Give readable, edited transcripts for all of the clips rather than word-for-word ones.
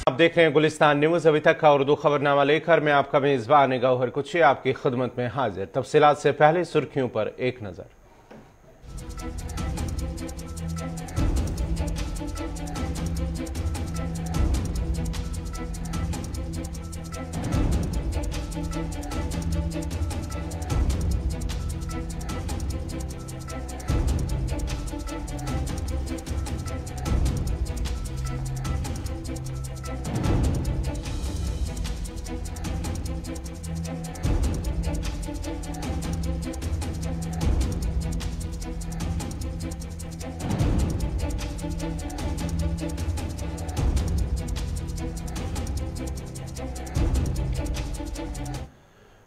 आप देख रहे हैं गुलिस्तान न्यूज। अभी तक का उर्दू खबरनामा लेकर मैं आपका मेजबान गौहर कुची आपकी खिदमत में हाजिर। तफसीलात से पहले सुर्खियों पर एक नजर।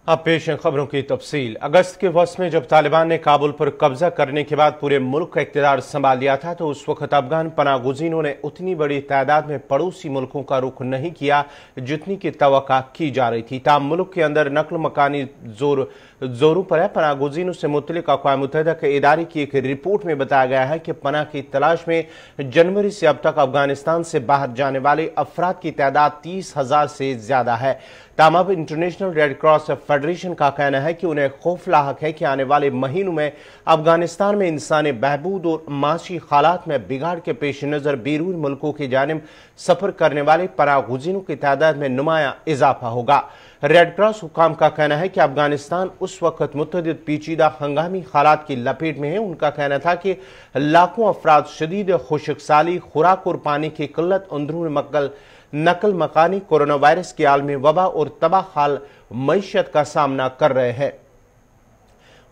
अब पेश है खबरों की तफसील। अगस्त के वक्त में जब तालिबान ने काबुल पर कब्जा करने के बाद पूरे मुल्क का इक़्तिदार संभाल लिया था तो उस वक्त अफगान पनागुज़ीनों ने उतनी बड़ी तादाद में पड़ोसी मुल्कों का रुख नहीं किया जितनी की तवक्का की जा रही थी। ताम मुल्क के अंदर नकल मकानी जोरों पर है। पनागुज़ीनों से मुतल्लिक़ अक़वाम मुत्तहिदा के इदारे की एक रिपोर्ट में बताया गया है कि पनाह की तलाश में जनवरी से अब तक अफगानिस्तान से बाहर जाने वाले अफराद की तादाद 30,000 से ज्यादा है। ताम अब इंटरनेशनल रेड क्रॉस फेडरेशन का कहना है कि उन्हें खौफ लाहक है कि आने वाले महीनों में अफगानिस्तान में इंसानी बहबूद और माशी हालात में बिगाड़ के पेश नज़र बैरून मुल्कों की जानिब सफर करने वाले पनागुज़ीनों की तादाद में नुमाया इजाफा होगा। रेड क्रॉस हुकाम का कहना है कि अफगानिस्तान उस वक्त मुतअद्दिद पेचीदा हंगामी हालात की लपेट में है। उनका कहना था कि लाखों अफराद शदीद खुशकसाली, खुराक और पानी की किल्लत, अंदरून नकल मकानी, कोरोना वायरस के आलमी वबा और तबाह हाल मईशत का सामना कर रहे हैं।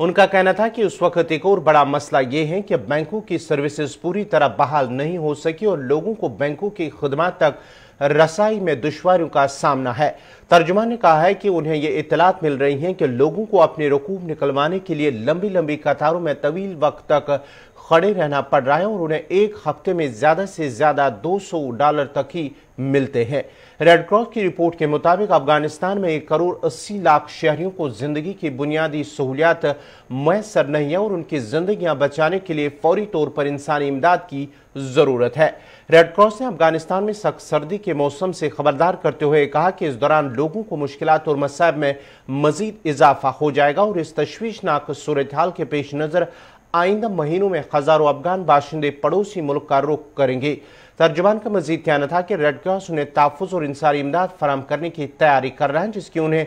उनका कहना था कि उस वक्त एक और बड़ा मसला यह है कि बैंकों की सर्विसेज पूरी तरह बहाल नहीं हो सकी और लोगों को बैंकों की खिदमत तक रसाई में दुश्वारियों का सामना है। तर्जुमान ने कहा है कि उन्हें ये इत्तलात मिल रही हैं कि लोगों को अपने रकूब निकलवाने के लिए लंबी लंबी कतारों में तवील वक्त तक खड़े रहना पड़ रहा है और उन्हें एक हफ्ते में ज्यादा से ज्यादा $200 तक ही मिलते हैं। रेड क्रॉस की रिपोर्ट के मुताबिक अफगानिस्तान में 1 करोड़ 80 लाख शहरियों को जिंदगी की बुनियादी सहूलियात मैसर नहीं है और उनकी जिंदगियां बचाने के लिए फौरी तौर पर इंसानी इमदाद की जरूरत है। रेड क्रॉस ने अफगानिस्तान में सख्त सर्दी के मौसम से खबरदार करते हुए कहा कि इस दौरान लोगों को मुश्किलात और मसाइब में मजीद इजाफा हो जाएगा और इस तशवीशनाक सूरत हाल के पेश नजर आइंदा महीनों में हजारों अफगान बाशिंदे पड़ोसी मुल्क का रुख करेंगे। तर्जुमान का मजीद कहना था कि रेड क्रॉस उन्हें तहफ़्फ़ुज़ और इंसानी इमदाद फराहम करने की तैयारी कर रहा है जिसकी उन्हें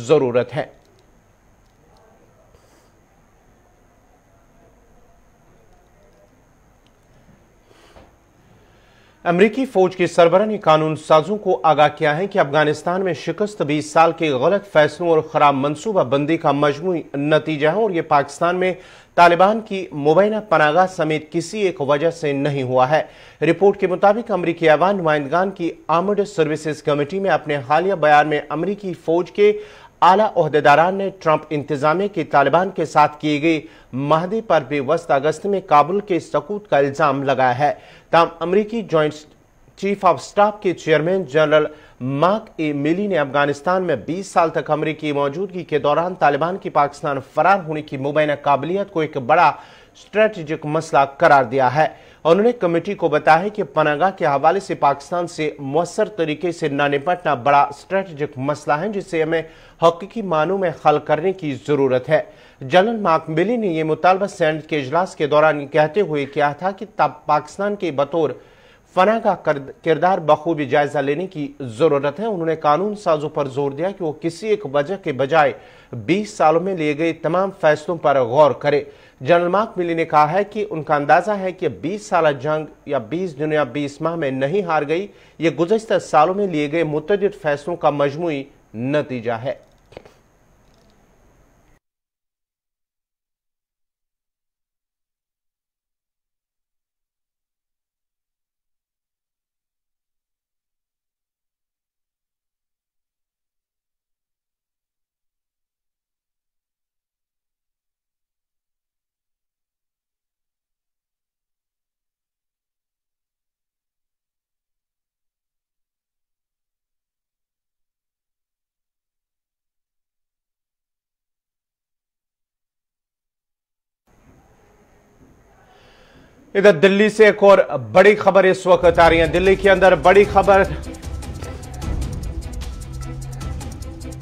जरूरत है। अमरीकी फौज की सरबराह ने कानून साजों को आगाह किया है कि अफगानिस्तान में शिकस्त 20 साल के गलत फैसलों और खराब मनसूबा बंदी का मजमूई नतीजा है और यह पाकिस्तान में तालिबान की मुबैना पनागाह समेत किसी एक वजह से नहीं हुआ है। रिपोर्ट के मुताबिक अमरीकी ऐवान नुमाइंदगान की आर्मड सर्विसेज कमेटी में अपने हालिया बयान में अमरीकी फौज के आला ओहदेदारान ने ट्रंप इंतजामिया के तालिबान के साथ किए गए माहदे पर बेवस्त अगस्त में काबुल के सकूत का इल्जाम लगाया है। ताम अमरीकी जॉइंट चीफ ऑफ स्टाफ के चेयरमैन जनरल मार्क ए मिली ने अफगानिस्तान में 20 साल तक अमरीकी मौजूदगी के दौरान तालिबान की पाकिस्तान फरार होने की मुबैना काबिलियत को एक बड़ा स्ट्रेटेजिक मसला करार दिया है। उन्होंने कमेटी को बताया कि पनागाह के हवाले से पाकिस्तान से मुअस्सर तरीके से न निपटना बड़ा स्ट्रेटेजिक मसला है जिसे हमें हकीकी मानों में हल करने की जरूरत है। जनरल मार्क मिली ने यह मुतालबा सेनेट के इजलास के दौरान कहते हुए किया था कि तब पाकिस्तान के बतौर फना का किरदार बखूबी जायजा लेने की जरूरत है। उन्होंने कानून साजों पर जोर दिया कि वो किसी एक वजह के बजाय 20 सालों में लिए गए तमाम फैसलों पर गौर करे। जनरल मार्क मिली ने कहा है कि उनका अंदाजा है कि 20 साल जंग या 20 दिन या 20 माह में नहीं हार गई, ये गुज़श्ता सालों में लिए गए मुतअद्दिद फैसलों का मजमूई नतीजा है। इधर दिल्ली से एक और बड़ी खबर इस वक्त आ रही है। दिल्ली के अंदर बड़ी खबर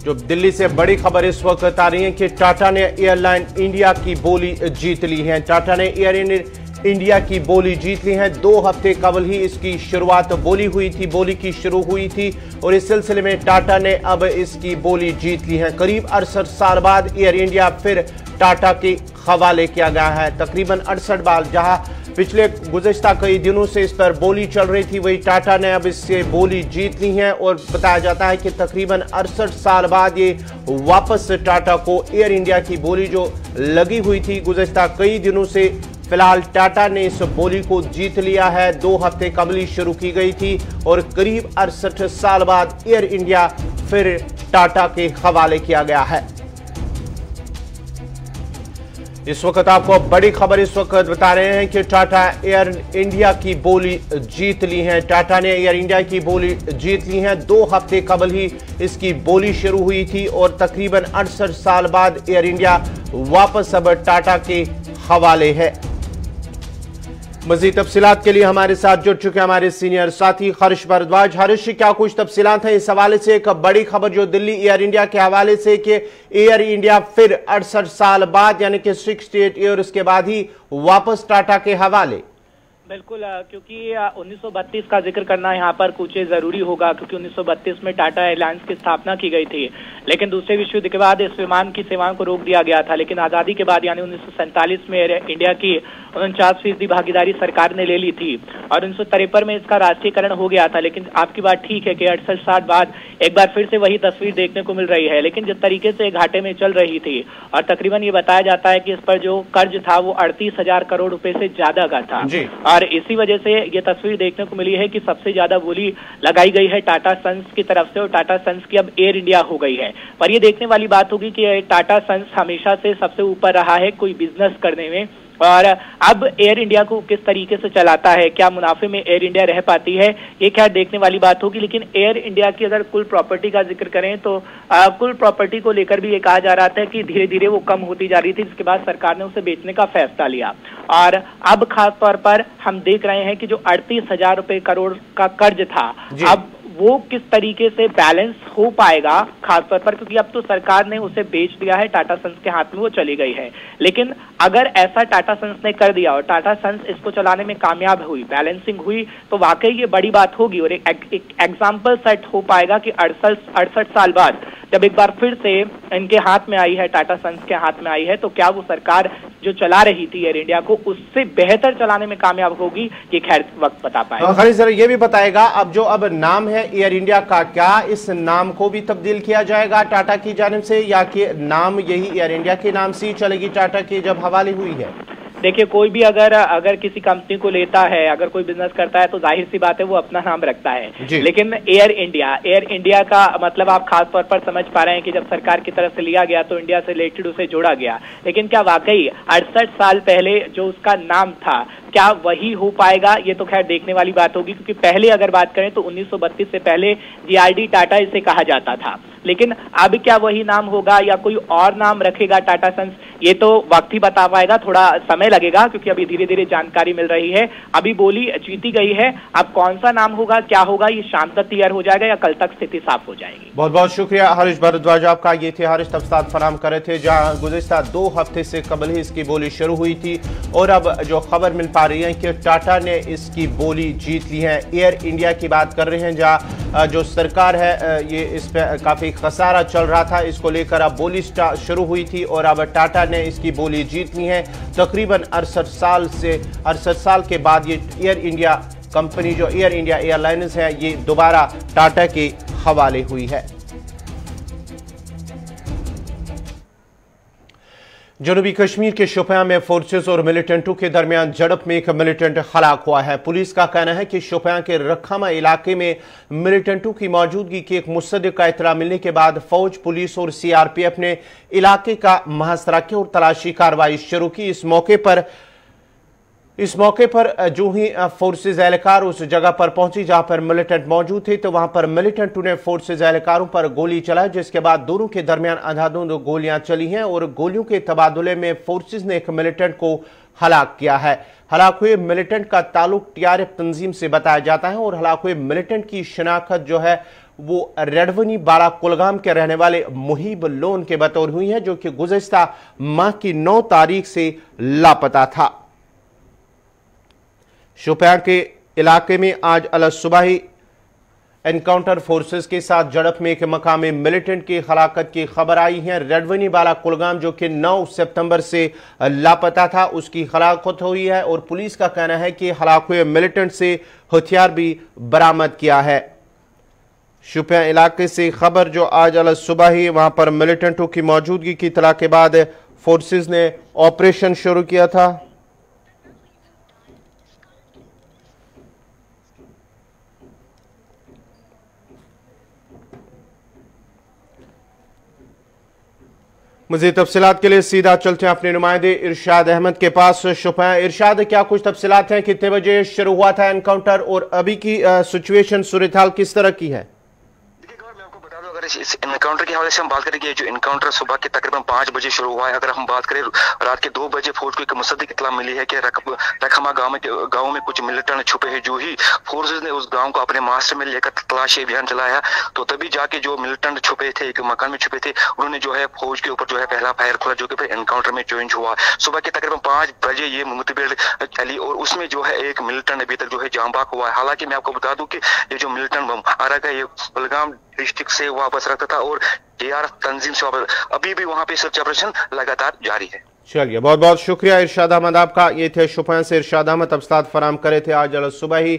जो दिल्ली से बड़ी खबर इस वक्त आ रही है कि टाटा ने एयरलाइन इंडिया की बोली जीत ली है। टाटा ने एयर इंडिया की बोली जीत ली है। 2 हफ्ते कबल ही इसकी शुरुआत बोली की शुरू हुई थी और इस सिलसिले में टाटा ने अब इसकी बोली जीत ली है। करीब 68 साल बाद एयर इंडिया फिर टाटा के हवाले किया गया है। तकरीबन 68 बार, जहां पिछले गुज़िश्ता कई दिनों से इस पर बोली चल रही थी, वही टाटा ने अब इससे बोली जीत ली है और बताया जाता है कि तकरीबन 68 साल बाद ये वापस टाटा को एयर इंडिया की बोली जो लगी हुई थी गुज़िश्ता कई दिनों से, फिलहाल टाटा ने इस बोली को जीत लिया है। 2 हफ्ते कबल ही शुरू की गई थी और करीब 68 साल बाद एयर इंडिया फिर टाटा के हवाले किया गया है। इस वक्त आपको बड़ी खबर इस वक्त बता रहे हैं कि टाटा एयर इंडिया की बोली जीत ली है। टाटा ने एयर इंडिया की बोली जीत ली है। 2 हफ्ते कबल ही इसकी बोली शुरू हुई थी और तकरीबन 68 साल बाद एयर इंडिया वापस अब टाटा के हवाले है। मजीद तफसीलात के लिए हमारे साथ जुड़ चुके हमारे सीनियर साथी हर्ष भारद्वाज। हर्ष, क्या कुछ तफसीलात हैं इस हवाले से? एक बड़ी खबर जो दिल्ली एयर इंडिया के हवाले से कि एयर इंडिया फिर 68 साल बाद यानी कि 68 ईयर्स के बाद ही वापस टाटा के हवाले। बिल्कुल, क्योंकि 1932 का जिक्र करना यहाँ पर कुछ जरूरी होगा, क्योंकि 1932 में टाटा एयरलाइंस की स्थापना की गई थी, लेकिन दूसरे विश्व युद्ध के बाद इस विमान की सेवाओं को रोक दिया गया था। लेकिन आजादी के बाद यानी 1947 में एयर इंडिया की 49% भागीदारी सरकार ने ले ली थी और 1953 में इसका राष्ट्रीयकरण हो गया था। लेकिन आपकी बात ठीक है कि 68 साल बाद एक बार फिर से वही तस्वीर देखने को मिल रही है, लेकिन जिस तरीके से घाटे में चल रही थी और तकरीबन ये बताया जाता है कि इस पर जो कर्ज था वो 38,000 करोड़ रुपए से ज्यादा का था और इसी वजह से ये तस्वीर देखने को मिली है कि सबसे ज्यादा बोली लगाई गई है टाटा सन्स की तरफ से और टाटा सन्स की अब एयर इंडिया हो गई है। पर ये देखने वाली बात होगी कि टाटा सन्स हमेशा से सबसे ऊपर रहा है कोई बिजनेस करने में और अब एयर इंडिया को किस तरीके से चलाता है, क्या मुनाफे में एयर इंडिया रह पाती है, ये खैर देखने वाली बात होगी। लेकिन एयर इंडिया की अगर कुल प्रॉपर्टी का जिक्र करें तो कुल प्रॉपर्टी को लेकर भी ये कहा जा रहा था कि धीरे धीरे वो कम होती जा रही थी, जिसके बाद सरकार ने उसे बेचने का फैसला लिया और अब खास तौर पर हम देख रहे हैं कि जो 38,000 रुपए करोड़ का कर्ज था अब वो किस तरीके से बैलेंस हो पाएगा, खासतौर पर क्योंकि अब तो सरकार ने उसे बेच दिया है, टाटा सन्स के हाथ में वो चली गई है। लेकिन अगर ऐसा टाटा सन्स ने कर दिया और टाटा सन्स इसको चलाने में कामयाब हुई, बैलेंसिंग हुई, तो वाकई ये बड़ी बात होगी और एक एग्जाम्पल सेट हो पाएगा कि 68 साल बाद जब एक बार फिर से इनके हाथ में आई है, टाटा सन्स के हाथ में आई है, तो क्या वो सरकार जो चला रही थी एयर इंडिया को उससे बेहतर चलाने में कामयाब होगी, ये खैर वक्त बता पाएगा। खैर सर, ये भी बताएगा अब नाम है एयर इंडिया का, क्या इस नाम को भी तब्दील किया जाएगा टाटा की जानिब से या कि नाम यही एयर इंडिया के नाम से ही चलेगी टाटा की जब हवाले हुई है? देखिए, कोई भी अगर किसी कंपनी को लेता है, अगर कोई बिजनेस करता है तो जाहिर सी बात है वो अपना नाम रखता है। लेकिन एयर इंडिया का मतलब आप खास तौर पर समझ पा रहे हैं कि जब सरकार की तरफ से लिया गया तो इंडिया से रिलेटेड उसे जोड़ा गया। लेकिन क्या वाकई 68 साल पहले जो उसका नाम था क्या वही हो पाएगा, ये तो खैर देखने वाली बात होगी। क्योंकि पहले अगर बात करें तो 1932 से पहले जीआरडी टाटा इसे कहा जाता था, लेकिन अब क्या वही नाम होगा या कोई और नाम रखेगा टाटा सन्स, ये तो वक्त ही बता पाएगा, थोड़ा समय लगेगा क्योंकि अभी धीरे धीरे जानकारी मिल रही है। अभी बोली जीती गई है, अब कौन सा नाम होगा, क्या होगा, ये शाम तक क्लियर हो जाएगा या कल तक स्थिति साफ हो जाएगी। बहुत बहुत शुक्रिया हर्ष भारद्वाज आपका। ये थे हर्ष तफसीलात फराहम कर रहे थे, जहां गुज़िश्ता 2 हफ्ते से कबल ही इसकी बोली शुरू हुई थी और अब जो खबर मिल पा रही है कि टाटा ने इसकी बोली जीत ली है। एयर इंडिया की बात कर रहे हैं, जहां जो सरकार है ये इस पर काफी खसारा चल रहा था, इसको लेकर अब बोली शुरू हुई थी और अब टाटा ने इसकी बोली जीत ली है। तकरीबन 68 साल के बाद ये एयर इंडिया कंपनी जो एयर इंडिया एयरलाइंस है ये दोबारा टाटा के हवाले हुई है। जनूबी कश्मीर के शोपियां में फोर्सेस और मिलिटेंटों के दरमियान झड़प में एक मिलिटेंट हलाक हुआ है। पुलिस का कहना है कि शोपियां के रखमा इलाके में मिलिटेंटों की मौजूदगी की एक मुसद्दिक का इत्तला मिलने के बाद फौज, पुलिस और सीआरपीएफ ने इलाके का मुहासरा किया और तलाशी कार्रवाई शुरू की। इस मौके पर जो ही फोर्सेज एहलकार उस जगह पर पहुंची जहां पर मिलिटेंट मौजूद थे, तो वहां पर मिलिटेंटों ने फोर्सेज एहलकारों पर गोली चलाई, जिसके बाद दोनों के दरमियान अंधाधुंध गोलियां चली हैं और गोलियों के तबादले में फोर्सेज ने एक मिलिटेंट को हलाक किया है। हलाक हुए मिलिटेंट का ताल्लुक टीआरएफ तंजीम से बताया जाता है और हलाक हुए मिलिटेंट की शिनाख्त जो है वो रेडवनी बाड़ा कुलगाम के रहने वाले मुहिब लोन के बतौर हुई है, जो कि गुज़िश्ता माह की 9 तारीख से लापता था। शोपियां के इलाके में आज अल सुबह ही एनकाउंटर फोर्सेस के साथ झड़प में एक मकामी मिलिटेंट की हलाकत की खबर आई है। रेडवनी बाड़ा कुलगाम, जो कि 9 सितंबर से लापता था, उसकी हलाकत हुई है और पुलिस का कहना है कि हलाक हुए मिलिटेंट से हथियार भी बरामद किया है। शोपियां इलाके से खबर जो आज अल सुबह ही वहां पर मिलिटेंटों की मौजूदगी की इत्तला के बाद फोर्सेस ने ऑपरेशन शुरू किया था। मज़ीद तफसीलात के लिए सीधा चलते हैं अपने नुमाइंदे इरशाद अहमद के पास। शोपियां, इरशाद, क्या कुछ तफसीलात हैं? कितने बजे शुरू हुआ था एनकाउंटर और अभी की सिचुएशन सूरत हाल किस तरह की है? अगर इस एनकाउंटर के हवाले से हम बात करेंगे, जो एनकाउंटर सुबह के तकरीबन 5 बजे शुरू हुआ है। अगर हम बात करें रात के 2 बजे फौज को एक मुसद्दिक इत्तला मिली है कि रखमा गांव में कुछ मिलिटेंट छुपे हैं। जो ही फोर्सेस ने उस गांव को अपने मास्टर में लेकर तलाशी अभियान चलाया, तो तभी जाके जो मिलिटेंट छुपे थे, एक मकान में छुपे थे, उन्होंने जो है फौज के ऊपर जो है पहला फायर खोला, जो कि फिर एनकाउंटर में चेंज हुआ। सुबह के तकरीबन 5 बजे ये मुठभेड़ चली और उसमें जो है एक मिलिटेंट अभी तक जो है जाँ बाक हुआ है। हालांकि मैं आपको बता दूं कि ये जो मिलिटेंट मारा गया, ये कुलगाम डिस्ट्रिक्ट से वापस रखता था और JRF तंजीम से वापस, अभी भी वहां पे सर्च ऑपरेशन लगातार जारी है। चलिए, बहुत बहुत शुक्रिया इरशाद अहमद आपका। ये थे शोपियां से इरशाद अहमद, तफसीलात फराम करे थे। आज सुबह ही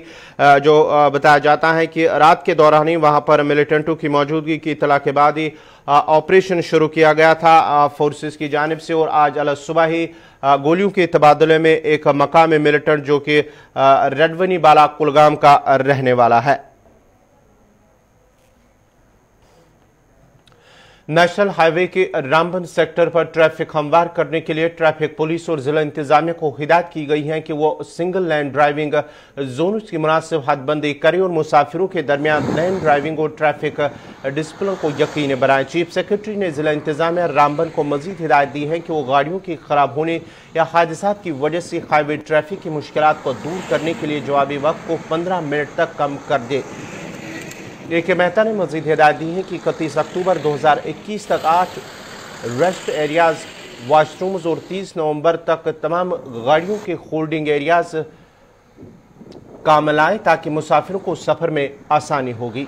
जो बताया जाता है कि रात के दौरान ही वहां पर मिलिटेंटों की मौजूदगी की इत्तला के बाद ही ऑपरेशन शुरू किया गया था फोर्सेस की जानिब से। और आज सुबह ही गोलियों के तबादले में एक मकामी मिलिटेंट, जो कि रेडवनी बाड़ा कुलगाम का रहने वाला है। नेशनल हाईवे के रामबन सेक्टर पर ट्रैफिक हमवार करने के लिए ट्रैफिक पुलिस और जिला इंतजामिया को हिदायत की गई है कि वो सिंगल लेन ड्राइविंग जोन की मुनासिब हदबंदी करें और मुसाफिरों के दरमियान लेन ड्राइविंग और ट्रैफिक डिसिप्लिन को यकीनी बनाएं। चीफ सेक्रेटरी ने जिला इंतजामिया रामबन को मजीद हिदायत दी है कि वो गाड़ियों के खराब होने या हादसा की वजह से हाईवे ट्रैफिक की मुश्किलात को दूर करने के लिए जवाबी वक्त को 15 मिनट तक कम कर दे। AK मेहता ने मजीद हिदायत दी है कि 31 अक्टूबर 2021 तक 8 रेस्ट एरियाज, वॉशरूम्स और 30 नवंबर तक तमाम गाड़ियों के होल्डिंग एरियाज काम लाएं ताकि मुसाफिरों को सफर में आसानी होगी।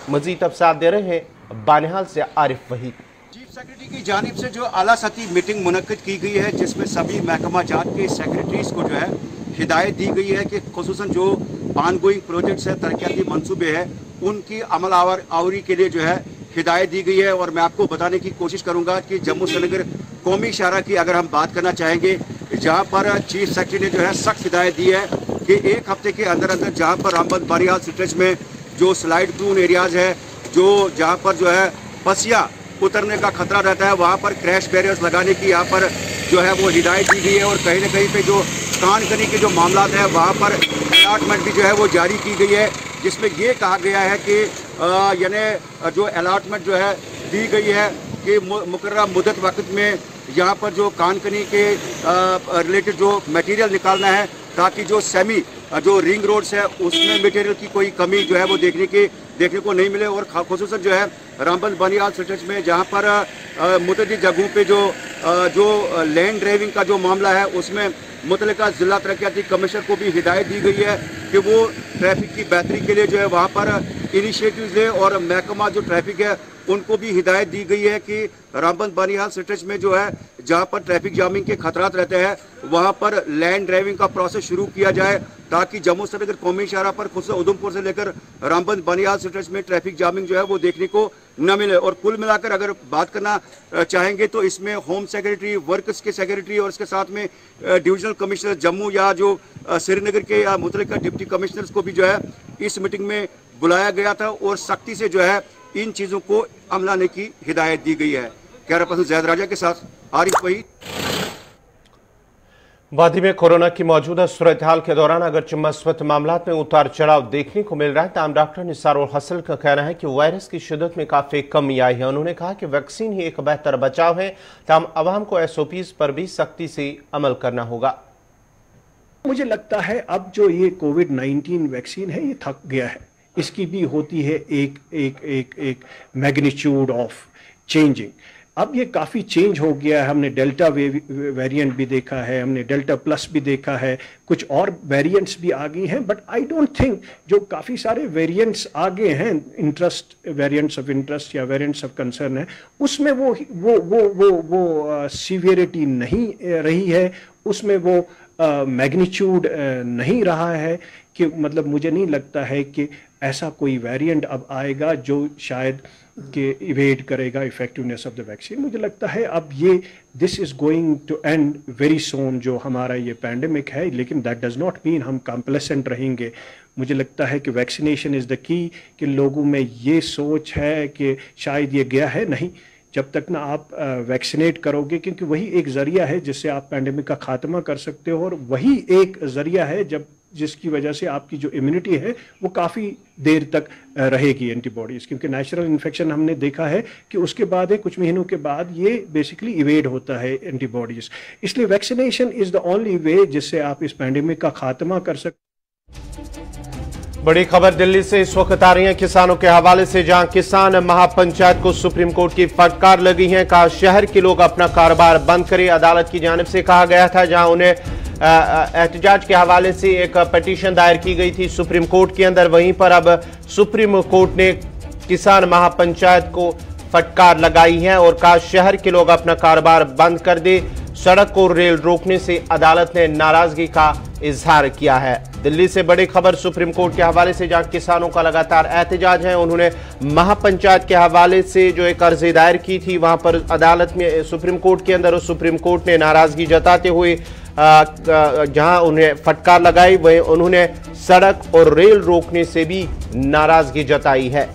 मजीद तफसीलात दे रहे हैं बानिहाल से आरिफ वहीद। चीफ सेक्रेटरी की जानिब से जो आला सतही मीटिंग मुनक्किद की गई है, जिसमें सभी महकमा जात के सेक्रेटरीज को जो है हिदायत दी गई है कि खुसूसन जो ऑनगोइंग प्रोजेक्ट्स है, तरक्याती मंसूबे हैं, उनकी अमल आवरी के लिए जो है हिदायत दी गई है। और मैं आपको बताने की कोशिश करूंगा कि जम्मू श्रीनगर कौमी शाहरा की अगर हम बात करना चाहेंगे, जहां पर चीफ सेक्रेटरी ने जो है सख्त हिदायत दी है कि 1 हफ्ते के अंदर अंदर जहां पर रामबन बानिहाल स्ट्रेच में जो स्लाइड प्रून एरियाज है, जो जहां पर जो है पसिया उतरने का खतरा रहता है, वहां पर क्रैश बैरियर्स लगाने की यहाँ पर जो है वो हिदायत दी गई है। और कहीं ना कहीं पे जो कानकनी के जो मामला है, वहाँ पर अलॉटमेंट भी जो है वो जारी की गई है, जिसमें ये कहा गया है कि यानी जो अलॉटमेंट जो है दी गई है कि मुकर्ररा मुद्दत वक्त में यहाँ पर जो कानकनी के रिलेटेड जो मटेरियल निकालना है, ताकि जो सेमी जो रिंग रोड्स है उसमें मटेरियल की कोई कमी जो है वो देखने को नहीं मिले। और खुसूसन जो है रामबन बानिहाल स्ट्रेच में जहाँ पर मुतअद्दिद जगहों पे जो लैंड ड्राइविंग का जो मामला है, उसमें मुतल्लिका जिला तरक्याती कमिश्नर को भी हिदायत दी गई है कि वो ट्रैफिक की बेहतरी के लिए जो है वहाँ पर इनिशिएटिव्स लें। और महकमा जो ट्रैफिक है उनको भी हिदायत दी गई है कि रामबन बानिहाल स्ट्रेच में जो है जहाँ पर ट्रैफिक जामिंग के खतरात रहते हैं, वहाँ पर लैंड ड्राइविंग का प्रोसेस शुरू किया जाए, ताकि जम्मू श्रीनगर कौमी शाहरा पर खुद उधमपुर से लेकर रामबन बानिहाल स्ट्रेच में ट्रैफिक जामिंग जो है वो देखने को न मिले। और कुल मिलाकर अगर बात करना चाहेंगे तो इसमें होम सेक्रेटरी, वर्क्स के सेक्रेटरी और इसके साथ में डिविजनल कमिश्नर जम्मू या जो श्रीनगर के या मुतल्लिका डिप्टी कमिश्नर्स को भी जो है इस मीटिंग में बुलाया गया था और सख्ती से जो है इन चीजों को अमलाने की हिदायत दी गई है। कैमरा पर्सन जैद राजा के साथ आरिफ वहीद। वादी में कोरोना की मौजूदा सूरत हाल के दौरान अगरचे मस्बत मामलात में उतार चढ़ाव देखने को मिल रहा है, ताम डॉक्टर निसार हसल का कहना है कि वायरस की शिद्दत में काफी कमी आई है। उन्होंने कहा कि वैक्सीन ही एक बेहतर बचाव है, ताम अवाम को SOPs पर भी सख्ती से अमल करना होगा। मुझे लगता है अब जो ये कोविड-19 वैक्सीन है ये थक गया है, इसकी भी होती है एक मैग्नीट्यूड ऑफ चेंजिंग। अब ये काफ़ी चेंज हो गया है, हमने डेल्टा वेरिएंट भी देखा है, हमने डेल्टा प्लस भी देखा है, कुछ और वेरिएंट्स भी आ गई हैं, बट आई डोंट थिंक जो काफ़ी सारे वेरिएंट्स आ गए हैं, वेरिएंट्स ऑफ इंटरेस्ट या वेरिएंट्स ऑफ कंसर्न है, उसमें वो सीवियरिटी नहीं रही है, उसमें वो मैग्नीट्यूड नहीं रहा है कि मतलब मुझे नहीं लगता है कि ऐसा कोई वेरिएंट अब आएगा जो शायद कि इवेड करेगा इफेक्टिवनेस ऑफ द वैक्सीन। मुझे लगता है अब ये this is going to end very soon जो हमारा ये पैंडेमिक है, लेकिन दैट डज नॉट मीन हम कॉम्प्लेसेंट रहेंगे। मुझे लगता है कि वैक्सीनेशन इज़ द की, कि लोगों में ये सोच है कि शायद ये गया है, नहीं, जब तक ना आप वैक्सीनेट करोगे, क्योंकि वही एक ज़रिया है जिससे आप पैंडेमिक का खात्मा कर सकते हो, और वही एक ज़रिया है जिसकी वजह से आपकी जो इम्यूनिटी है वो काफ़ी देर तक रहेगी, एंटीबॉडीज़, क्योंकि नेचुरल इन्फेक्शन हमने देखा है कि उसके बाद कुछ महीनों के बाद ये बेसिकली इवेड होता है एंटीबॉडीज़। इसलिए vaccination is the only way जिससे आप इस पैंडेमिक का खात्मा कर सकते। बड़ी खबर दिल्ली से इस वक्त आ रही है किसानों के हवाले से, जहां किसान महापंचायत को सुप्रीम कोर्ट की फटकार लगी है। कहा शहर के लोग अपना कारोबार बंद करें, अदालत की जानिब से कहा गया था, जहां उन्हें एहतजाज के हवाले से एक पिटीशन दायर की गई थी सुप्रीम कोर्ट के अंदर। वहीं पर अब सुप्रीम कोर्ट ने किसान महापंचायत को फटकार लगाई है और कहा शहर के लोग अपना कारोबार बंद कर दे। सड़क और रेल रोकने से अदालत ने नाराजगी का इजहार किया है। दिल्ली से बड़ी खबर सुप्रीम कोर्ट के हवाले से, जहां किसानों का लगातार एहतजाज है। उन्होंने महापंचायत के हवाले से जो एक अर्जी दायर की थी, वहां पर अदालत में सुप्रीम कोर्ट के अंदर सुप्रीम कोर्ट ने नाराजगी जताते हुए जहां उन्हें फटकार लगाई, वहीं उन्होंने सड़क और रेल रोकने से भी नाराजगी जताई है।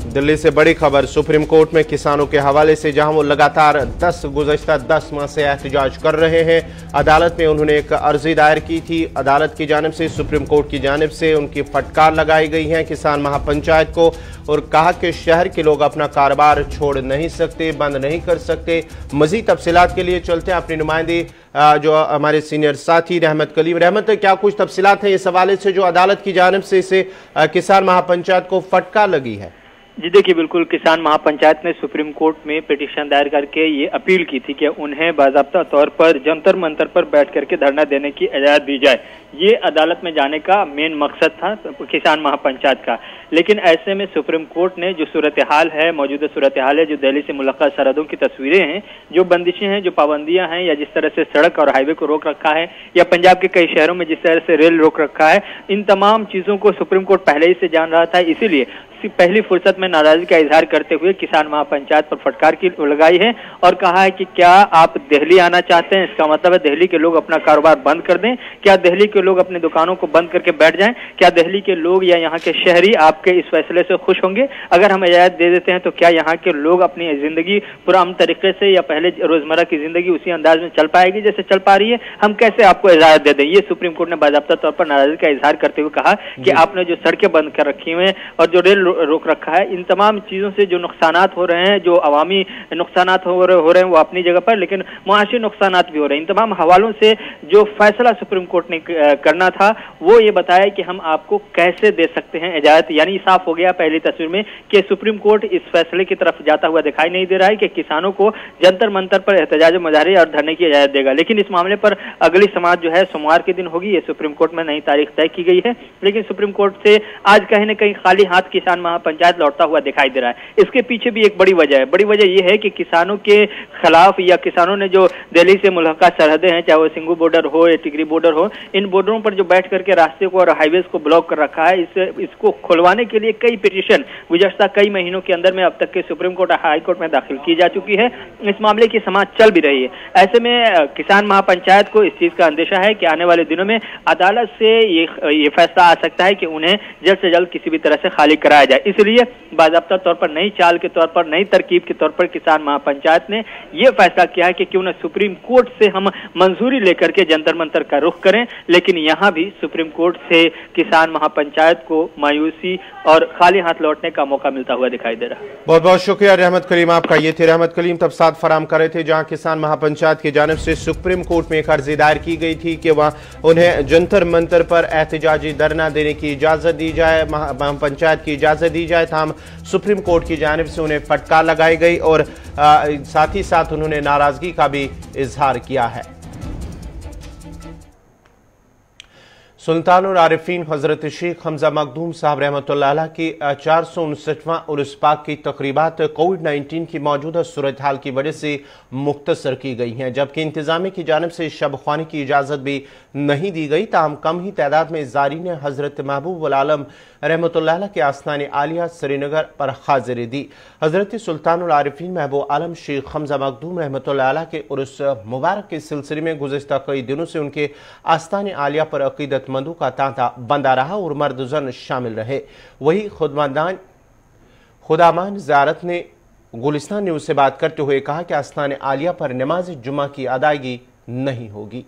दिल्ली से बड़ी खबर सुप्रीम कोर्ट में किसानों के हवाले से, जहां वो लगातार गुज़श्ता 10 माह से एहतजाज कर रहे हैं। अदालत में उन्होंने एक अर्जी दायर की थी, अदालत की जानिब से सुप्रीम कोर्ट की जानिब से उनकी फटकार लगाई गई है किसान महापंचायत को, और कहा कि शहर के लोग अपना कारोबार छोड़ नहीं सकते, बंद नहीं कर सकते। मजीद तफसीलात के लिए चलते हैं अपनी नुमाइंदी जो हमारे सीनियर साथी रहमत कलीम। रहमत, क्या कुछ तफसीलात है इस हवाले से जो अदालत की जानिब से इसे किसान महापंचायत को फटकार लगी है? जी देखिए, बिल्कुल किसान महापंचायत ने सुप्रीम कोर्ट में पिटीशन दायर करके ये अपील की थी कि उन्हें बाज़ाब्ता तौर पर जंतर मंतर पर बैठ करके धरना देने की इजाज़त दी जाए। ये अदालत में जाने का मेन मकसद था किसान महापंचायत का। लेकिन ऐसे में सुप्रीम कोर्ट ने जो सूरत हाल है, मौजूदा सूरत हाल है, जो दिल्ली से मुल्लका सरहदों की तस्वीरें हैं, जो बंदिशें हैं, जो पाबंदियां हैं, या जिस तरह से सड़क और हाईवे को रोक रखा है, या पंजाब के कई शहरों में जिस तरह से रेल रोक रखा है, इन तमाम चीज़ों को सुप्रीम कोर्ट पहले ही से जान रहा था। इसीलिए पहली फुर्सत में नाराजगी का इजहार करते हुए किसान महापंचायत पर फटकार की लगाई है और कहा है कि क्या आप दिल्ली आना चाहते हैं? इसका मतलब है दिल्ली के लोग अपना कारोबार बंद कर दें? क्या दिल्ली के लोग अपनी दुकानों को बंद करके बैठ जाएं? क्या दिल्ली के लोग या यहाँ के शहरी आपके इस फैसले से खुश होंगे? अगर हम इजाजत दे देते हैं तो क्या यहाँ के लोग अपनी जिंदगी पुरअमन तरीके से या पहले रोजमर्रा की जिंदगी उसी अंदाज में चल पाएगी जैसे चल पा रही है? हम कैसे आपको इजाजत दे दें? ये सुप्रीम कोर्ट ने बाज़ाब्ता तौर पर नाराजगी का इजहार करते हुए कहा कि आपने जो सड़कें बंद कर रखी हुई हैं और जो रेल रोक रखा है, इन तमाम चीजों से जो नुकसानात हो रहे हैं, जो अवामी नुकसानात हो रहे हैं वो अपनी जगह पर, लेकिन मुआशी नुकसानात भी हो रहे हैं। इन तमाम हवालों से जो फैसला सुप्रीम कोर्ट ने करना था वो ये बताया कि हम आपको कैसे दे सकते हैं इजाजत। यानी साफ हो गया पहली तस्वीर में कि सुप्रीम कोर्ट इस फैसले की तरफ जाता हुआ दिखाई नहीं दे रहा है कि किसानों को जंतर मंतर पर एहतजाज, मुजाहरे और धरने की इजाजत देगा। लेकिन इस मामले पर अगली समाअत जो है सोमवार के दिन होगी। ये सुप्रीम कोर्ट में नई तारीख तय की गई है, लेकिन सुप्रीम कोर्ट से आज कहीं न कहीं खाली हाथ किसान महापंचायत लौटता हुआ दिखाई दे रहा है। इसके पीछे भी एक बड़ी वजह है। बड़ी वजह यह है कि किसानों के खिलाफ या किसानों ने जो दिल्ली से मुल्का सरहदें हैं, चाहे वो सिंगू बॉर्डर हो या टिकरी बॉर्डर हो, इन बॉर्डरों पर जो बैठ करके रास्ते को और हाईवेज को ब्लॉक कर रखा है, इसको खुलवाने के लिए कई पिटीशन गुज़श्ता कई महीनों के अंदर में अब तक के सुप्रीम कोर्ट और हाई कोर्ट में दाखिल की जा चुकी है। इस मामले की समाअत चल भी रही है। ऐसे में किसान महापंचायत को इस चीज का अंदेशा है कि आने वाले दिनों में अदालत से ये फैसला आ सकता है कि उन्हें जल्द से जल्द किसी भी तरह से खाली कराया जाए। इसलिए बाकायदा तौर पर नई चाल के तौर पर, नई तरकीब के तौर पर किसान महापंचायत ने यह फैसला किया है कि क्यों न सुप्रीम कोर्ट से हम मंजूरी लेकर के जंतर मंतर का रुख करें, लेकिन यहाँ भी सुप्रीम कोर्ट से किसान महापंचायत को मायूसी और खाली हाथ लौटने का मौका मिलता हुआ दिखाई दे रहा है। बहुत बहुत शुक्रिया रहमत कलीम आपका। ये थे रहमत कलीम तफसात फराम कर रहे थे, जहां किसान महापंचायत की जानिब से सुप्रीम कोर्ट में एक अर्जी दायर की गई थी कि वहां उन्हें जंतर मंतर पर एहतजाजी धरना देने की इजाजत दी जाए, महापंचायत की इजाजत दी जाए। तमाम सुप्रीम कोर्ट की जानिब से उन्हें फटकार लगाई गई और साथ ही साथ उन्होंने नाराजगी का भी इजहार किया है। सुल्तानुल आरिफीन हजरत शेख हमजा मखदूम साहब रहमतुल्लाह अलैह की 459वां उर्स पाक की तकरीबात कोविड-19 की मौजूदा सूरत हाल की वजह से मुख्तसर की गई हैं, जबकि इंतजामिया की जानिब से शब ख्वानी की इजाज़त भी नहीं दी गई। ताहम कम ही तादाद में ज़ारीन हजरत महबूब उल आलम रहमतुल्लाह अलैह के आस्तान आलिया श्रीनगर पर हाजिरी दी। हजरत सुल्तानुल आरिफीन महबूब आलम शेख हमजा मखदूम रहमतुल्लाह अलैह के उर्स मुबारक के सिलसिले में गुज़िश्ता कई दिनों से उनके आस्तान आलिया पर अकीदतमंदों का तांता बंदा रहा और मर्द जन शामिल रहे। वही खुदामान ज़ियारत ने गुलिस्तान न्यूज़ से बात करते हुए कहा कि आस्तान आलिया पर नमाज जुमा की अदायगी नहीं होगी।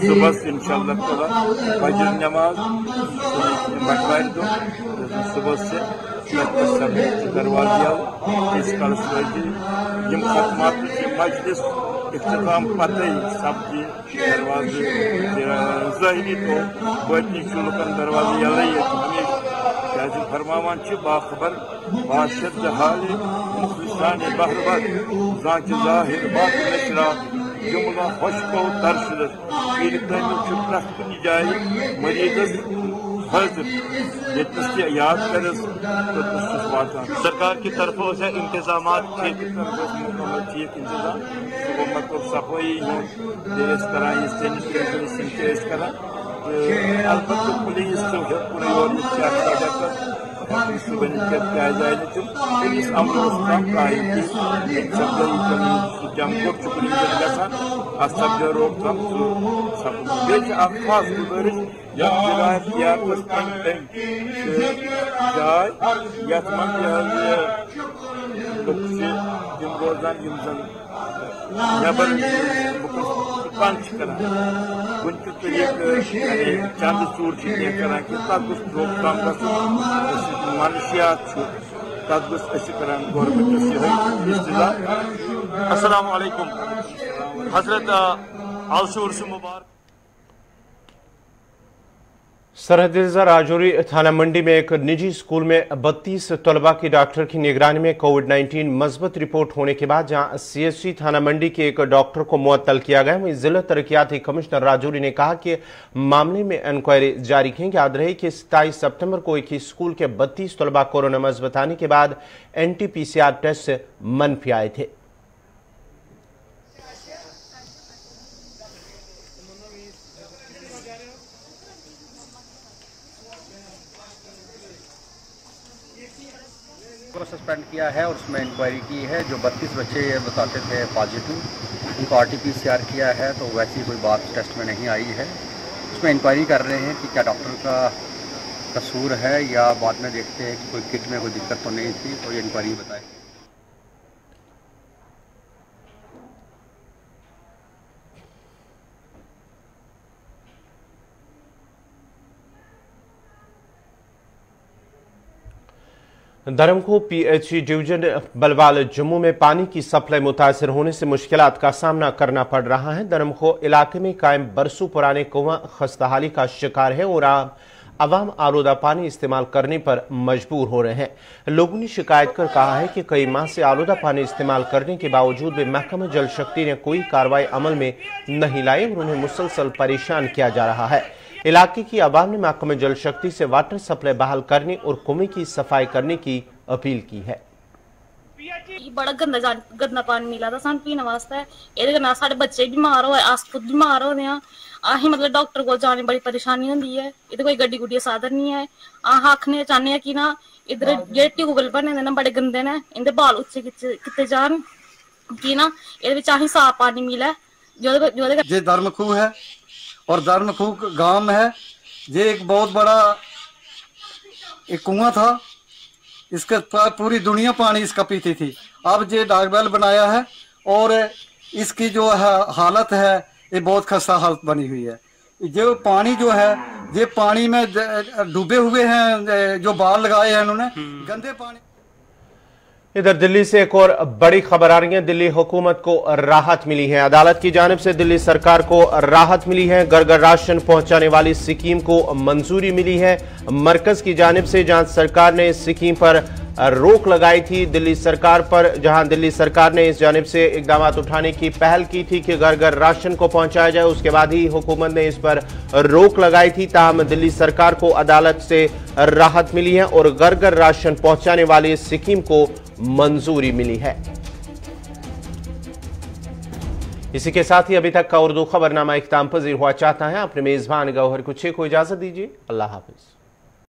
सुबह इंशाअल्लाह ताला फजर नमाज बटवार दो सुबह से दरवाजा इस कल यम खत्मात मजलिस इख्तिताम पते सब्जी दरवाजे ज़ाहिरी तो बतनी लुकन दरवाजे यले हमेशा फरमावान बाखबर बाशद हाल मुखलिसान बहरबत जांच जाहिर बात नशरा जुमला खुशको दर्शद इन तमिल कुछ जाए मरीजस हाजिर ये याद कर सरकार की तरफों से इंतजाम ठीक इंतजाम सुबह मतलब सफाई कराएं सैनिटाइजेशन कराएं अलबत्ता पुलिस तो पूरी और रोकथाम खास गुजारिश जाए यथ मन रोजान नबर पान कर चंद चूर कर रोकथाम मनशियात गवर्नमेंट अस्सलाम वालेकुम हजरत आशूर मुबारक। सरहदी राजौरी थाना मंडी में एक निजी स्कूल में 32 तलबा की डॉक्टर की निगरानी में कोविड-19 मस्बत रिपोर्ट होने के बाद जहां CSC थाना मंडी के एक डॉक्टर को मुअत्तल किया गया, वहीं जिला तरक्याती कमिश्नर राजौरी ने कहा कि मामले में इंक्वायरी जारी की। याद रहे कि 27 सितंबर को एक ही स्कूल के 32 तलबा कोरोना मस्बत आने के बाद NT-PCR टेस्ट से मनफी आए थे। को सस्पेंड किया है और उसमें इंक्वायरी की है। जो 32 बच्चे बताते थे पॉजिटिव, उनको RT-PCR किया है तो वैसी कोई बात टेस्ट में नहीं आई है। उसमें इंक्वायरी कर रहे हैं कि क्या डॉक्टर का कसूर है या बाद में देखते हैं कि कोई किट में कोई दिक्कत तो नहीं थी, तो ये इंक्वायरी बताए। धर्मखो PHE डिवीजन बलवाल जम्मू में पानी की सप्लाई मुतासर होने से मुश्किलात का सामना करना पड़ रहा है। धर्मखो इलाके में कायम बरसों पुराने कुआं खस्ताहाली का शिकार है और आवाम आलूदा पानी इस्तेमाल करने पर मजबूर हो रहे हैं। लोगों ने शिकायत कर कहा है कि कई माह से आलूदा पानी इस्तेमाल करने के बावजूद भी महकमा जल शक्ति ने कोई कार्रवाई अमल में नहीं लाई और उन्हें मुसलसल परेशान किया जा रहा है। इलाके की आवाम ने महकमे जल शक्ति से वाटर सप्लाई बहाल करने और कुएं की सफाई करने की अपील की है। बड़ा गंदा पानी मिला था सन पीने वास्ते, ये साढ़े बच्चे बीमार हो, अस खुद बीमार हो रहे हैं। अं मतलब डॉक्टर को जाने बड़ी परेशानी होती है, इधर कोई गड्डी गुड्डी साधन नहीं है। अं आखने चाहने कि ना इधर जो ट्यूबवेल बने दे ना बड़े गंदे ने, इनके बाल उच्चे किते जान कि ना ये साफ पानी मिले। ये धर्मखू है और धर्मखू गांव में है। ये एक बहुत बड़ा एक कुआं था, इसके पूरी दुनिया पानी इसका पीती थी। अब ये डाकबेल बनाया है और इसकी जो हालत है ये बहुत खस्ता हालत बनी हुई है। जो पानी जो है ये पानी में डूबे हुए हैं, जो बाल लगाए हैं इन्होंने गंदे पानी। इधर दिल्ली से एक और बड़ी खबर आ रही है। दिल्ली हुकूमत को राहत मिली है। अदालत की जानिब से दिल्ली सरकार को राहत मिली है। घर घर राशन पहुंचाने वाली स्कीम को मंजूरी मिली है। मरकज की जानिब से जहां सरकार ने इस स्कीम पर रोक लगाई थी, दिल्ली सरकार पर, जहां दिल्ली सरकार ने इस जानिब से इकदाम उठाने की पहल की थी कि घर घर राशन को पहुंचाया जाए, उसके बाद ही हुकूमत ने इस पर रोक लगाई थी। ताहम दिल्ली सरकार को अदालत से राहत मिली है और घर घर राशन पहुंचाने वाली स्कीम को मंजूरी मिली है। इसी के साथ ही अभी तक का उर्दू खबरनामा इख्तिताम पजीर हुआ चाहता है। अपने मेजबान गौहर कुछे को इजाजत दीजिए। अल्लाह हाफिज।